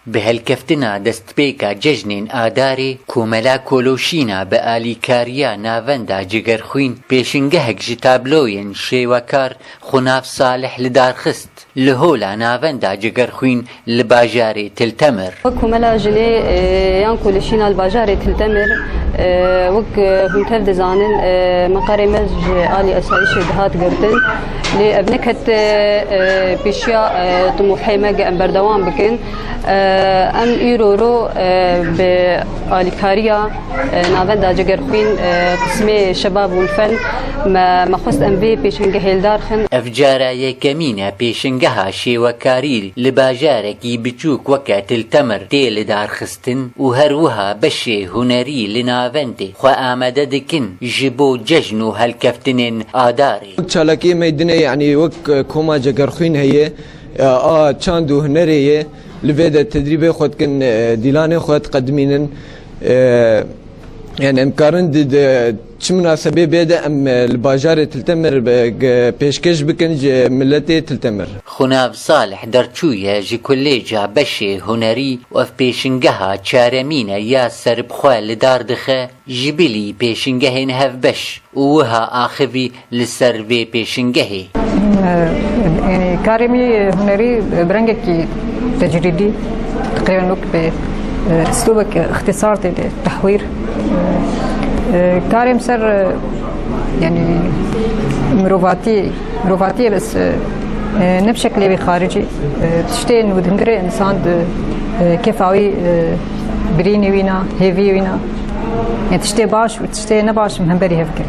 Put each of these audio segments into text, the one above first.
بهالكفتنا دستبيكا ججنين آداري كوملا كولوشينا بآليكاريا نافندا جگرخوين بيشنگهك جتابلوين شيوكار خناف صالح لدارخست لهولا نافندا جگرخوين لباجاري تلتمر كوملا جلي يان كولوشينا الباجاري تلتمر وك هنتف دزانن مقاري مج آلي أسايش دهات قرتن لأبنكت بيشيا طموحي مجا أمبردوان بكن ام ایرورو به آلیکاریا ناوندا جگرخوین قسم شباب والفن ما خست ام بي پیشنگه هلدار خن افجارا یکمینه پیشنگه شیوکاری لباجارکی بچوک وکات التمر تیل دار خستن و هروها بشي هنري لناوندي خو آمده دكن جبو ججنو هالكفتنين آداري چالکی میدنه يعني وك كوما جگرخوین هي چاندو هنريه لفيدا التدريب خود كن ديلاني خود قدمينن يعني امكارن چه مناسبه بيدا ام الباجار تلتمر بيشكش بكن ملتي تلتمر خناف صالح درچوية جي كوليجا بشي هنري وف بيشنگها چارمينة يا سربخوا لدار دخه جبلي بيشنگهين هف بش وها آخفي لسربي بيشنگهي يعني كارمي هنري برنجك تجريدي تقريبا باسلوبك اختصار التحوير كارم سر يعني مروفاتي بس نبشكل خارجي تشتين ودنقري انسان كيفاوي بريني وينا هيفي وينا يعني تشتي باش وتشتي نباش مهمبري هفكر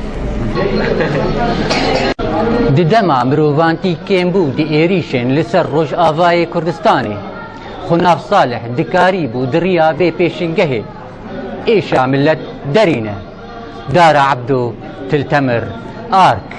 ددما مروفانتي كيمبو دي ايريشن لسر روج آفاي كردستاني خناف صالح دكاريبو دريا بي بيشنگهي ايشا ملت درينه دار عبدو تلتمر آرك